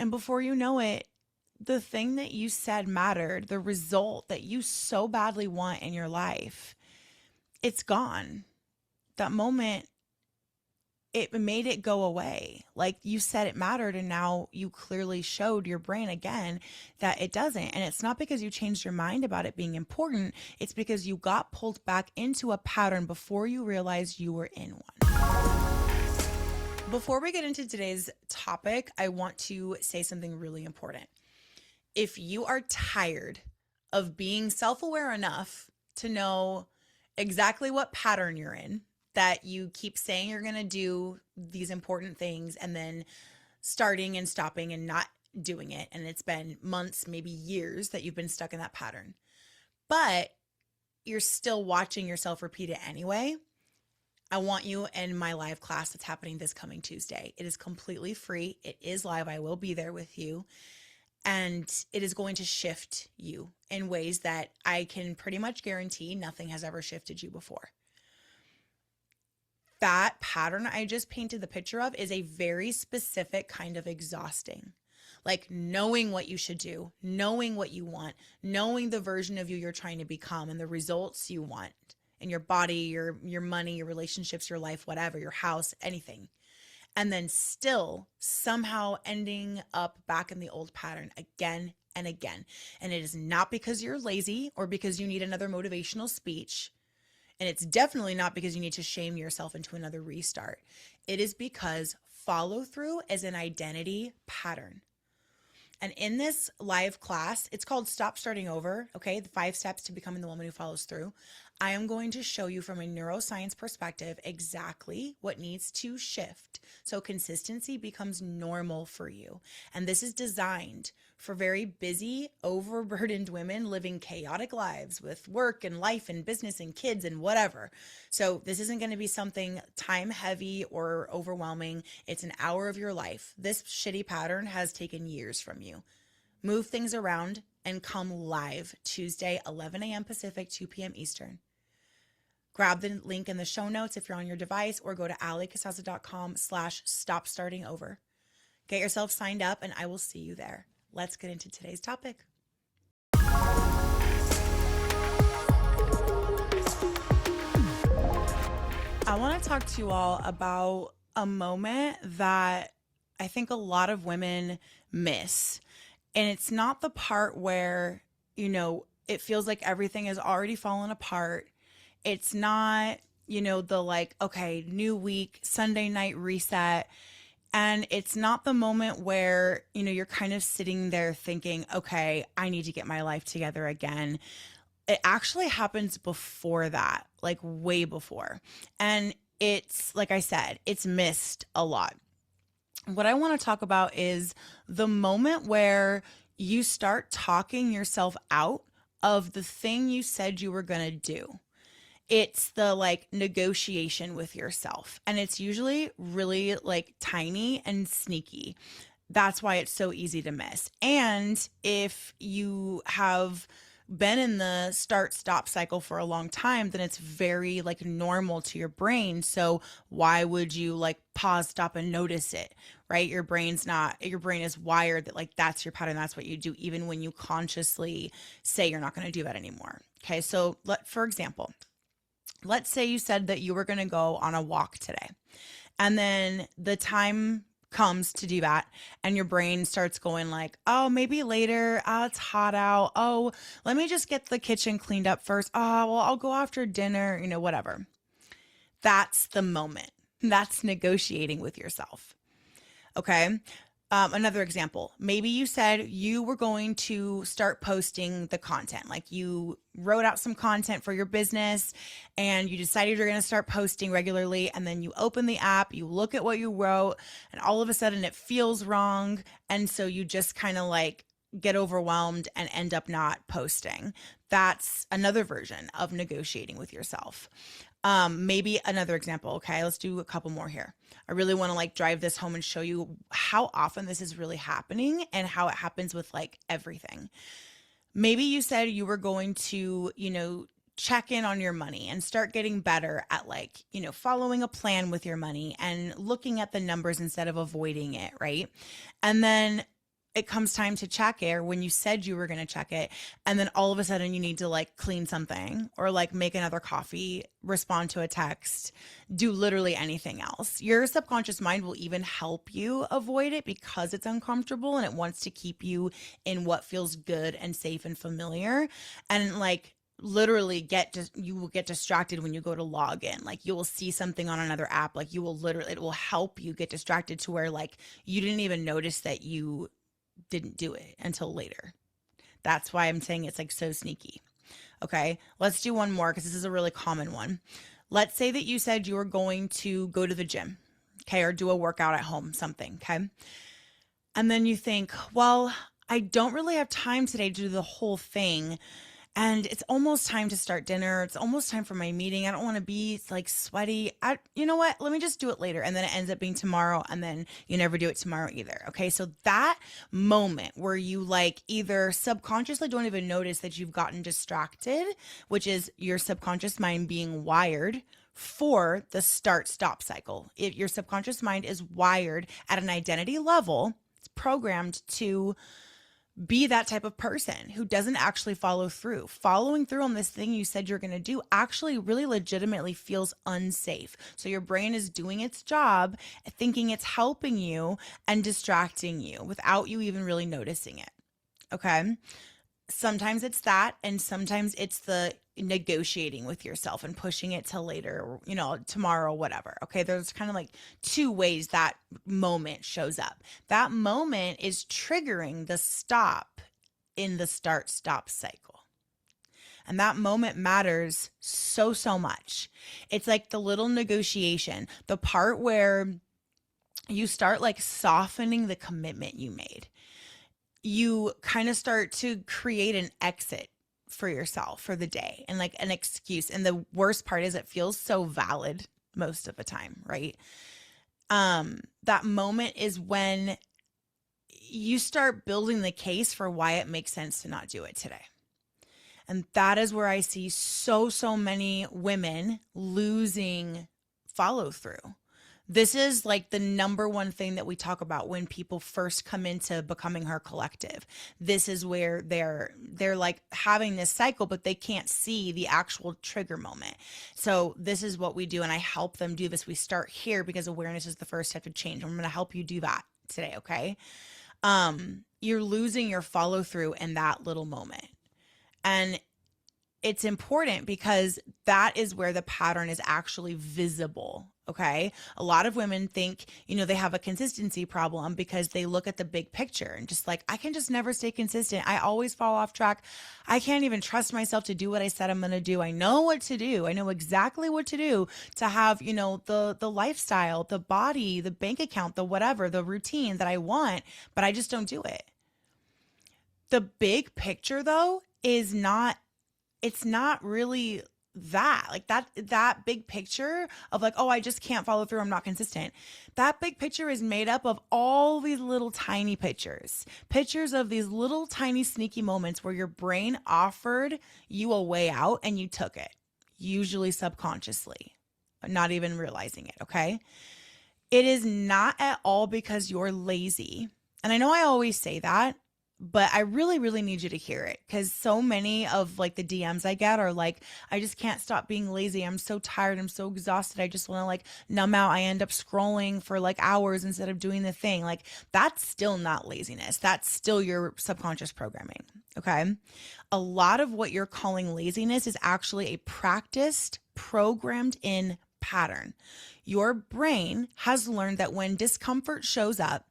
And before you know it, the thing that you said mattered, the result that you so badly want in your life, it's gone. That moment, it made it go away. Like you said, it mattered. And now you clearly showed your brain again that it doesn't. And it's not because you changed your mind about it being important, it's because you got pulled back into a pattern before you realized you were in one. Before we get into today's topic, I want to say something really important. If you are tired of being self aware enough to know exactly what pattern you're in, that you keep saying you're going to do these important things and then starting and stopping and not doing it, and it's been months, maybe years that you've been stuck in that pattern, but you're still watching yourself repeat it anyway, I want you in my live class that's happening this coming Tuesday. It is completely free. It is live. I will be there with you. And it is going to shift you in ways that I can pretty much guarantee nothing has ever shifted you before. That pattern I just painted the picture of is a very specific kind of exhausting. Like knowing what you should do, knowing what you want, knowing the version of you you're trying to become and the results you want in your body, your money, your relationships, your life, whatever, your house, anything. And then still somehow ending up back in the old pattern again and again. And it is not because you're lazy or because you need another motivational speech. And it's definitely not because you need to shame yourself into another restart. It is because follow through is an identity pattern. And in this live class, it's called Stop Starting Over, okay? The 5 steps to becoming the woman who follows through. I am going to show you from a neuroscience perspective exactly what needs to shift so consistency becomes normal for you. And this is designed for very busy, overburdened women living chaotic lives with work and life and business and kids and whatever. So this isn't going to be something time heavy or overwhelming. It's an hour of your life. This shitty pattern has taken years from you. Move things around and come live Tuesday, 11 a.m. Pacific, 2 p.m. Eastern. Grab the link in the show notes if you're on your device or go to alliecasazza.com/stopstartingover. Get yourself signed up and I will see you there. Let's get into today's topic. I want to talk to you all about a moment that I think a lot of women miss. And it's not the part where, it feels like everything has already fallen apart. It's not, the like, okay, new week, Sunday night reset. And it's not the moment where, you're kind of sitting there thinking, okay, I need to get my life together again. It actually happens before that, like way before. And it's, like I said, it's missed a lot. What I want to talk about is the moment where you start talking yourself out of the thing you said you were going to do. It's the like negotiation with yourself. And it's usually really like tiny and sneaky. That's why it's so easy to miss. And if you have been in the start stop cycle for a long time, then it's very like normal to your brain. So why would you like pause, stop and notice it, right? Your brain is wired that like that's your pattern. That's what you do, even when you consciously say you're not going to do that anymore. Okay. So for example, let's say you said that you were going to go on a walk today, and then the time comes to do that and your brain starts going like, oh, maybe later. Oh, it's hot out. Oh, let me just get the kitchen cleaned up first. Oh, well, I'll go after dinner, whatever. That's the moment. That's negotiating with yourself. Okay. Another example, maybe you said you were going to start posting the content, like you wrote out some content for your business and you decided you're going to start posting regularly. And then you open the app, you look at what you wrote, and all of a sudden it feels wrong. And so you just kind of like get overwhelmed and end up not posting. That's another version of negotiating with yourself. Maybe another example. Okay, let's do a couple more here. I really want to like drive this home and show you how often this is really happening and how it happens with like everything. Maybe you said you were going to, check in on your money and start getting better at like, following a plan with your money and looking at the numbers instead of avoiding it, right? And then it comes time to check it, or when you said you were going to check it, and then all of a sudden you need to like clean something or like make another coffee, respond to a text, do literally anything else. Your subconscious mind will even help you avoid it because it's uncomfortable and it wants to keep you in what feels good and safe and familiar. And like, literally you will get distracted when you go to log in. Like you will see something on another app, like you will literally, it will help you get distracted to where like you didn't even notice that you didn't do it until later. That's why I'm saying it's like so sneaky. Okay, let's do one more because this is a really common one. Let's say that you said you were going to go to the gym, okay, or do a workout at home, something, okay? And then you think, well, I don't really have time today to do the whole thing. And it's almost time to start dinner. It's almost time for my meeting. I don't want to be like sweaty. You know what? Let me just do it later. And then it ends up being tomorrow. And then you never do it tomorrow either. Okay. So that moment where you like either subconsciously don't even notice that you've gotten distracted, which is your subconscious mind being wired for the start stop cycle. If your subconscious mind is wired at an identity level, it's programmed to be that type of person who doesn't actually follow through. Following through on this thing you said you're going to do actually really legitimately feels unsafe. So your brain is doing its job, thinking it's helping you and distracting you without you even really noticing it. Okay. Sometimes it's that, and sometimes it's the negotiating with yourself and pushing it till later, tomorrow, whatever. Okay. There's kind of like two ways that moment shows up. That moment is triggering the stop in the start stop cycle. And that moment matters so, so much. It's like the little negotiation, the part where you start like softening the commitment you made. You kind of start to create an exit for yourself for the day and like an excuse. And the worst part is it feels so valid most of the time, right? That moment is when you start building the case for why it makes sense to not do it today. And that is where I see so, so many women losing follow through. This is like the number one thing that we talk about when people first come into becoming her collective. This is where they're like having this cycle, but they can't see the actual trigger moment. So this is what we do. And I help them do this. We start here because awareness is the first step to change. I'm going to help you do that today. Okay. You're losing your follow through in that little moment. And it's important because that is where the pattern is actually visible. Okay. A lot of women think, they have a consistency problem because they look at the big picture and just like, I can just never stay consistent. I always fall off track. I can't even trust myself to do what I said I'm going to do. I know what to do. I know exactly what to do to have, the lifestyle, the body, the bank account, the whatever, the routine that I want, but I just don't do it. The big picture though is not, it's not really that like that big picture of like, oh, I just can't follow through. I'm not consistent. That big picture is made up of all these little tiny pictures of these little tiny sneaky moments where your brain offered you a way out and you took it, usually subconsciously, not even realizing it. Okay. It is not at all because you're lazy. And I know I always say that, but I really, really need you to hear it because so many of like the DMs I get are like, I just can't stop being lazy. I'm so tired. I'm so exhausted. I just want to like numb out. I end up scrolling for like hours instead of doing the thing. Like that's still not laziness. That's still your subconscious programming. Okay. A lot of what you're calling laziness is actually a practiced, programmed in pattern. Your brain has learned that when discomfort shows up,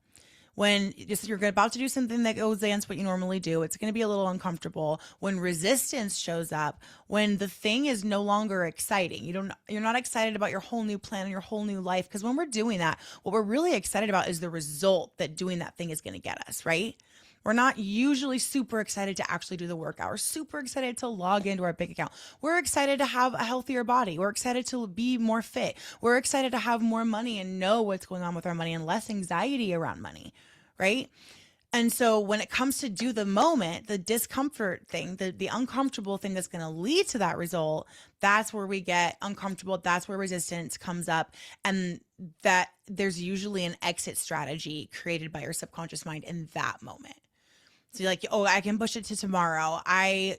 when you're about to do something that goes against what you normally do, it's going to be a little uncomfortable. When resistance shows up, when the thing is no longer exciting, you're not excited about your whole new plan and your whole new life. Because when we're doing that, what we're really excited about is the result that doing that thing is going to get us, right? We're not usually super excited to actually do the workout. We're super excited to log into our bank account. We're excited to have a healthier body. We're excited to be more fit. We're excited to have more money and know what's going on with our money and less anxiety around money, right? And so when it comes to do the moment, the discomfort thing, the uncomfortable thing that's going to lead to that result, that's where we get uncomfortable. That's where resistance comes up. And that there's usually an exit strategy created by your subconscious mind in that moment. So you're like, oh, I can push it to tomorrow. I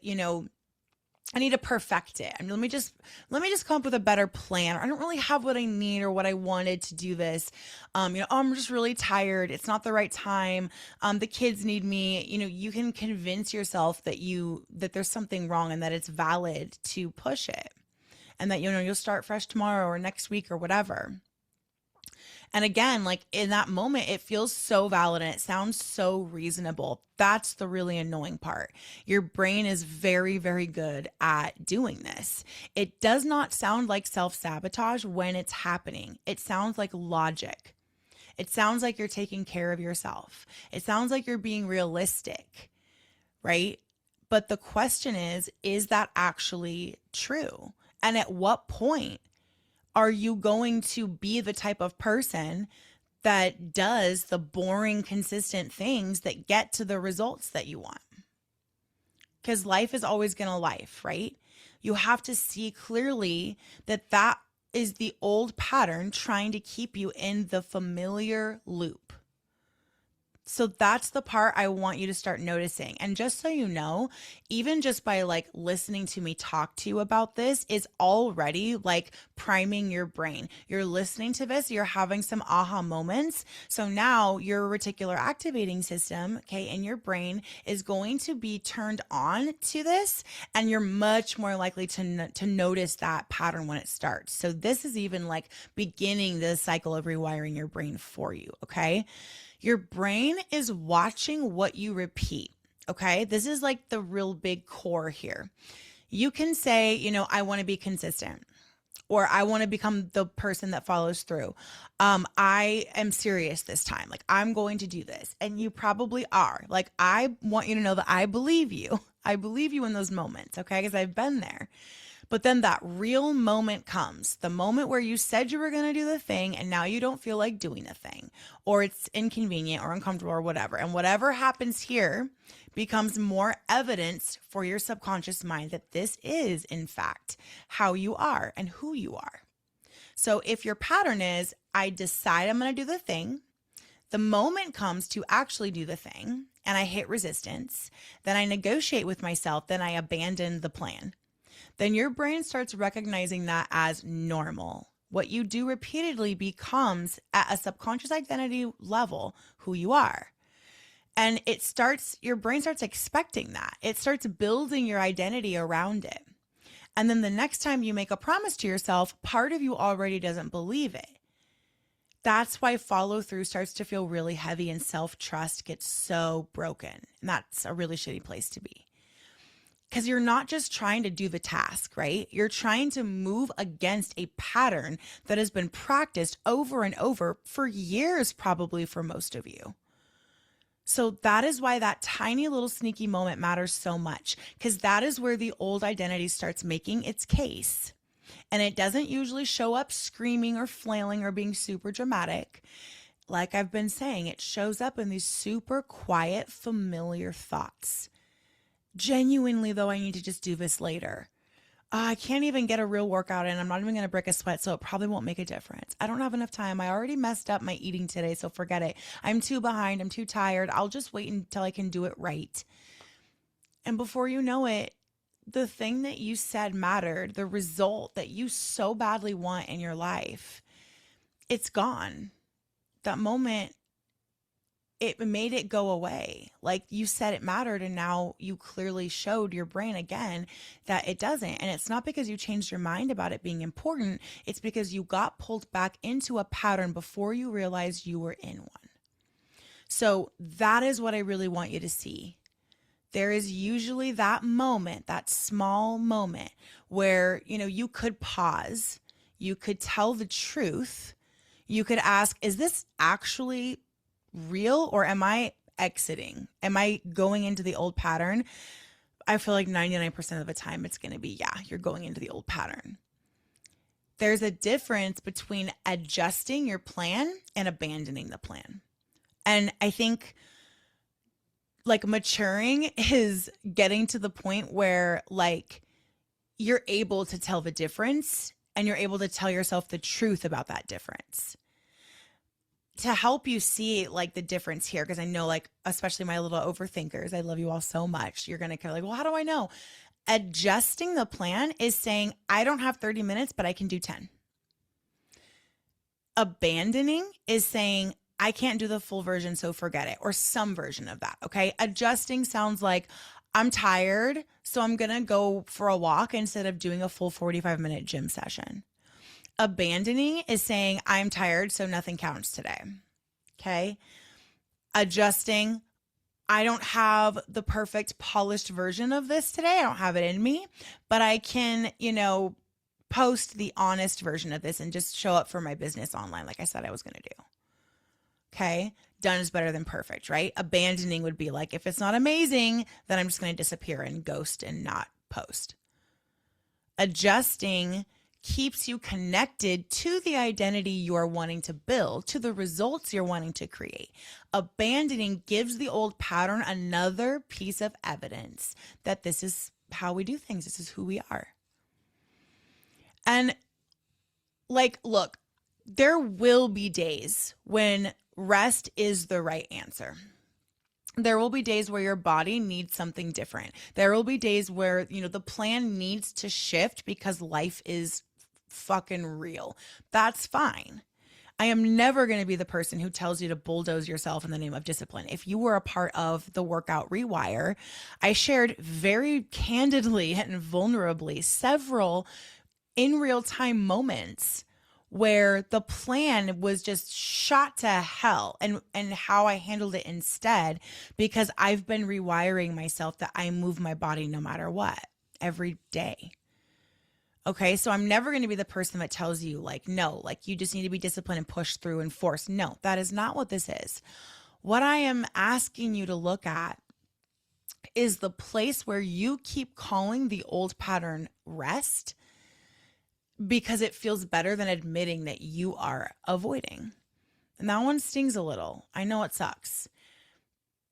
need to perfect it. I mean, let me just come up with a better plan. I don't really have what I need or what I wanted to do this. Oh, I'm just really tired. It's not the right time. The kids need me. You can convince yourself that there's something wrong and that it's valid to push it, and that you'll start fresh tomorrow or next week or whatever. And again, like in that moment, it feels so valid and it sounds so reasonable. That's the really annoying part. Your brain is very, very good at doing this. It does not sound like self sabotage when it's happening, it sounds like logic. It sounds like you're taking care of yourself. It sounds like you're being realistic, right? But the question is that actually true? And at what point are you going to be the type of person that does the boring, consistent things that get to the results that you want? Because life is always going to life, right? You have to see clearly that is the old pattern trying to keep you in the familiar loop. So that's the part I want you to start noticing. And just so you know, even just by like listening to me talk to you about this is already like priming your brain. You're listening to this, you're having some aha moments. So now your reticular activating system, okay, in your brain is going to be turned on to this, and you're much more likely to notice that pattern when it starts. So this is even like beginning the cycle of rewiring your brain for you, okay? Your brain is watching what you repeat, okay? This is like the real big core here. You can say, I want to be consistent, or I want to become the person that follows through. I am serious this time. Like, I'm going to do this. And you probably are. Like, I want you to know that I believe you. I believe you in those moments, okay? Because I've been there. But then that real moment comes, the moment where you said you were going to do the thing and now you don't feel like doing the thing, or it's inconvenient or uncomfortable or whatever. And whatever happens here becomes more evidence for your subconscious mind that this is, in fact, how you are and who you are. So if your pattern is, I decide I'm going to do the thing, the moment comes to actually do the thing, and I hit resistance, then I negotiate with myself, then I abandon the plan. Then your brain starts recognizing that as normal. What you do repeatedly becomes, at a subconscious identity level, who you are. And your brain starts expecting that. It starts building your identity around it. And then the next time you make a promise to yourself, part of you already doesn't believe it. That's why follow through starts to feel really heavy and self-trust gets so broken. And that's a really shitty place to be. Because you're not just trying to do the task, right? You're trying to move against a pattern that has been practiced over and over for years, probably for most of you. So that is why that tiny little sneaky moment matters so much, because that is where the old identity starts making its case. And it doesn't usually show up screaming or flailing or being super dramatic. Like I've been saying, it shows up in these super quiet, familiar thoughts. Genuinely, though, I need to just do this later. I can't even get a real workout in. I'm not even going to break a sweat, so it probably won't make a difference. I don't have enough time. I already messed up my eating today, so forget it. I'm too behind. I'm too tired. I'll just wait until I can do it right. And before you know it, the thing that you said mattered, the result that you so badly want in your life, it's gone. That moment, it made it go away. Like you said it mattered, and now you clearly showed your brain again that it doesn't. And it's not because you changed your mind about it being important. It's because you got pulled back into a pattern before you realized you were in one. So that is what I really want you to see. There is usually that moment, that small moment where, you could pause, you could tell the truth, you could ask, is this actually real, or am I exiting? Am I going into the old pattern? I feel like 99% of the time it's going to be, yeah, you're going into the old pattern. There's a difference between adjusting your plan and abandoning the plan. And I think Like maturing is getting to the point where like you're able to tell the difference and you're able to tell yourself the truth about that difference. To help you see like the difference here, because I know like especially my little overthinkers, I love you all so much. You're gonna kind of like, well, how do I know? Adjusting the plan is saying, I don't have 30 minutes, but I can do 10. Abandoning is saying, I can't do the full version, so forget it, or some version of that. Okay. Adjusting sounds like, I'm tired, so I'm going to go for a walk instead of doing a full 45-minute gym session. Abandoning is saying, I'm tired, so nothing counts today. Okay. Adjusting, I don't have the perfect polished version of this today. I don't have it in me, but I can, post the honest version of this and just show up for my business online like I said I was going to do. Okay. Done is better than perfect, right? Abandoning would be like, if it's not amazing, then I'm just going to disappear and ghost and not post. Adjusting keeps you connected to the identity you're wanting to build, to the results you're wanting to create. Abandoning gives the old pattern another piece of evidence that this is how we do things. This is who we are. And like, look, there will be days when rest is the right answer. There will be days where your body needs something different. There will be days where, the plan needs to shift because life is fucking real. That's fine. I am never going to be the person who tells you to bulldoze yourself in the name of discipline. If you were a part of the workout rewire, I shared very candidly and vulnerably several in real time moments where the plan was just shot to hell and how I handled it instead, because I've been rewiring myself that I move my body no matter what every day. Okay, so I'm never going to be the person that tells you like, no, like you just need to be disciplined and push through and force. No, that is not what this is. What I am asking you to look at is the place where you keep calling the old pattern rest because it feels better than admitting that you are avoiding. And that one stings a little. I know it sucks,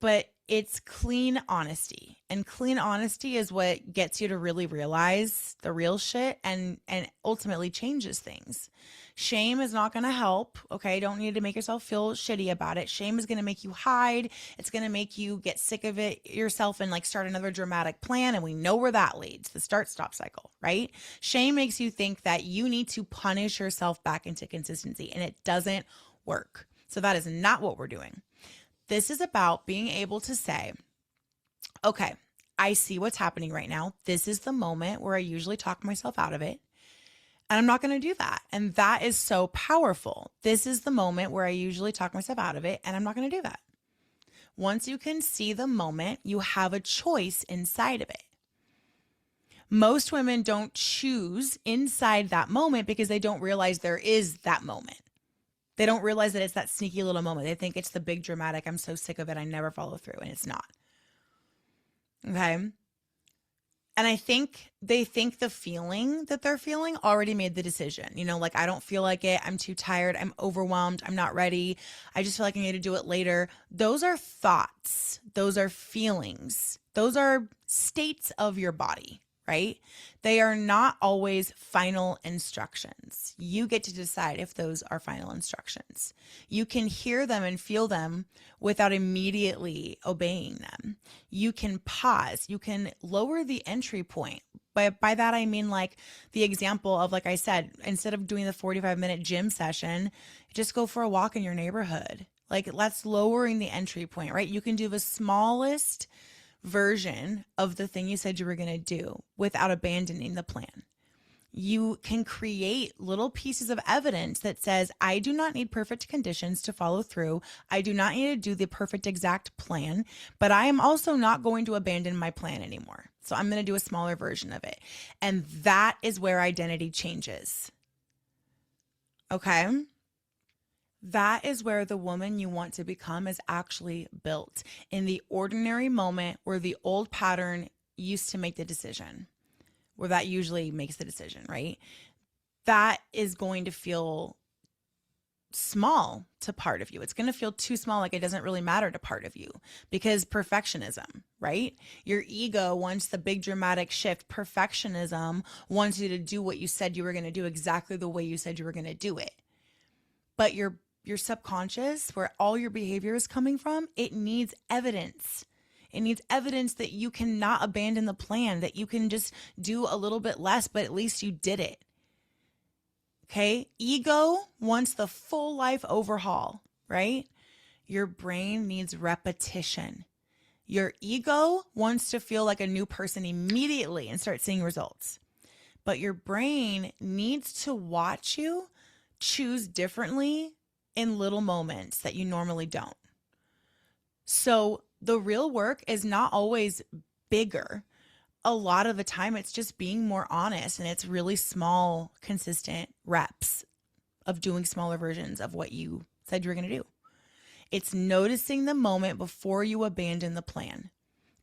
but it's clean honesty. And clean honesty is what gets you to really realize the real shit and ultimately changes things. Shame is not going to help. Okay. Don't need to make yourself feel shitty about it. Shame is going to make you hide. It's going to make you get sick of it yourself and like start another dramatic plan. And we know where that leads, the start stop cycle, right? Shame makes you think that you need to punish yourself back into consistency, and it doesn't work. So that is not what we're doing. This is about being able to say, okay, I see what's happening right now. This is the moment where I usually talk myself out of it. And I'm not going to do that. And that is so powerful. This is the moment where I usually talk myself out of it, and I'm not going to do that. Once you can see the moment, you have a choice inside of it. Most women don't choose inside that moment because they don't realize there is that moment. They don't realize that it's that sneaky little moment. They think it's the big dramatic, I'm so sick of it, I never follow through, and it's not. Okay? And I think they think the feeling that they're feeling already made the decision. Like, I don't feel like it. I'm too tired. I'm overwhelmed. I'm not ready. I just feel like I need to do it later. Those are thoughts. Those are feelings. Those are states of your body, right? They are not always final instructions. You get to decide if those are final instructions. You can hear them and feel them without immediately obeying them. You can pause. You can lower the entry point. By that, I mean like the example of, like I said, instead of doing the 45-minute gym session, just go for a walk in your neighborhood. Like, that's lowering the entry point, right? You can do the smallest version of the thing you said you were going to do without abandoning the plan. You can create little pieces of evidence that says, I do not need perfect conditions to follow through. I do not need to do the perfect exact plan, but I am also not going to abandon my plan anymore. So I'm going to do a smaller version of it. And that is where identity changes. Okay? That is where the woman you want to become is actually built, in the ordinary moment where the old pattern used to make the decision, where that usually makes the decision, right? That is going to feel small to part of you. It's going to feel too small, like it doesn't really matter to part of you, because perfectionism, right? Your ego wants the big dramatic shift. Perfectionism wants you to do what you said you were going to do exactly the way you said you were going to do it. But your subconscious, where all your behavior is coming from, it needs evidence. It needs evidence that you cannot abandon the plan, that you can just do a little bit less, but at least you did it. Okay? Ego wants the full life overhaul, right? Your brain needs repetition. Your ego wants to feel like a new person immediately and start seeing results. But your brain needs to watch you choose differently in little moments that you normally don't. So the real work is not always bigger. A lot of the time, it's just being more honest, and it's really small, consistent reps of doing smaller versions of what you said you were going to do. It's noticing the moment before you abandon the plan,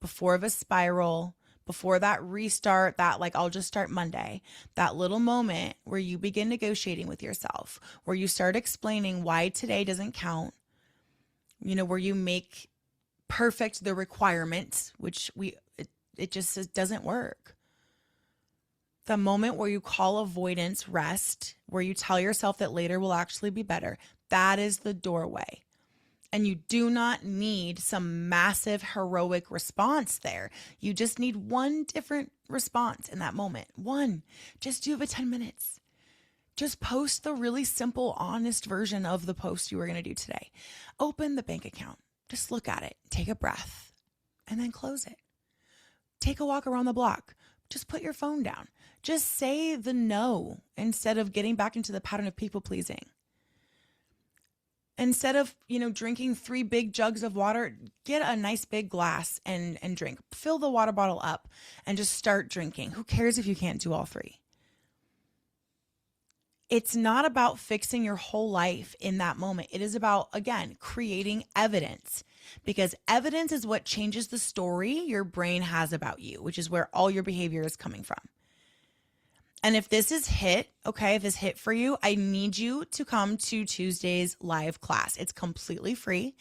before the spiral, before that restart, that like, I'll just start Monday, that little moment where you begin negotiating with yourself, where you start explaining why today doesn't count, where you make perfect the requirements, which it just doesn't work. The moment where you call avoidance rest, where you tell yourself that later will actually be better, that is the doorway. And you do not need some massive heroic response there. You just need one different response in that moment. One, just do the 10 minutes. Just post the really simple, honest version of the post you were going to do today. Open the bank account. Just look at it, take a breath, and then close it. Take a walk around the block. Just put your phone down. Just say the no instead of getting back into the pattern of people pleasing. Instead of, drinking 3 big jugs of water, get a nice big glass and drink. Fill the water bottle up and just start drinking. Who cares if you can't do all 3? It's not about fixing your whole life in that moment. It is about, again, creating evidence, because evidence is what changes the story your brain has about you, which is where all your behavior is coming from. And if this is hit, if this hit for you, I need you to come to Tuesday's live class. It's completely free.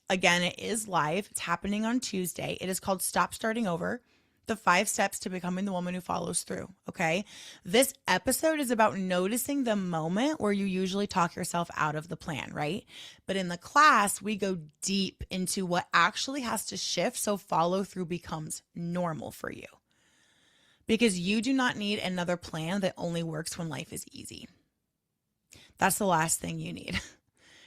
Again, it is live. It's happening on Tuesday. It is called Stop Starting Over: The 5 Steps to Becoming the Woman Who Follows Through. Okay. This episode is about noticing the moment where you usually talk yourself out of the plan, right? But in the class, we go deep into what actually has to shift so follow through becomes normal for you. Because you do not need another plan that only works when life is easy. That's the last thing you need.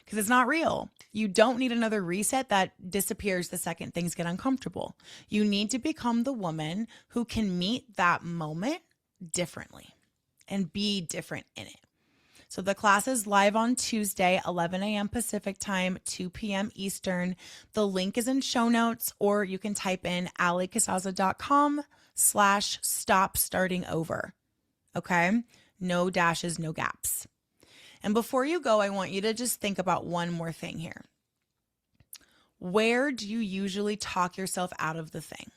Because it's not real. You don't need another reset that disappears the second things get uncomfortable. You need to become the woman who can meet that moment differently and be different in it. So the class is live on Tuesday, 11 a.m. Pacific time, 2 p.m. Eastern. The link is in show notes, or you can type in alliecasaza.com/stop starting over. Okay? No dashes, no gaps. And before you go, I want you to just think about one more thing here. Where do you usually talk yourself out of the thing?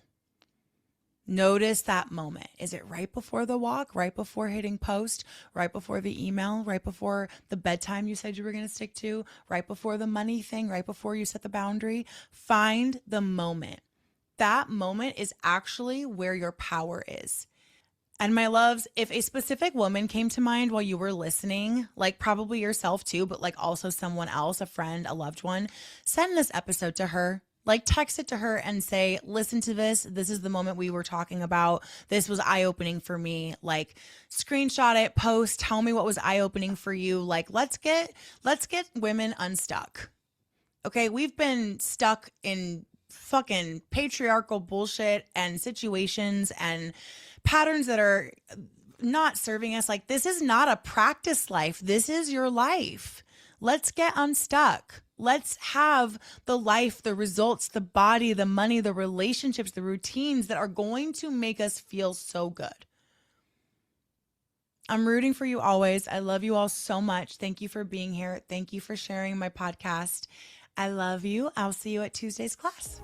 Notice that moment. Is it right before the walk, right before hitting post, right before the email, right before the bedtime you said you were going to stick to, right before the money thing, right before you set the boundary? Find the moment. That moment is actually where your power is. And my loves, if a specific woman came to mind while you were listening, like probably yourself too, but like also someone else, a friend, a loved one, send this episode to her. Like text it to her and say, listen to this. This is the moment we were talking about. This was eye-opening for me. Like screenshot it, post, tell me what was eye-opening for you. Like let's get women unstuck. Okay, we've been stuck in fucking patriarchal bullshit and situations and patterns that are not serving us. Like, this is not a practice life. This is your life. Let's get unstuck. Let's have the life, the results, the body, the money, the relationships, the routines that are going to make us feel so good. I'm rooting for you always. I love you all so much. Thank you for being here. Thank you for sharing my podcast. I love you. I'll see you at Tuesday's class.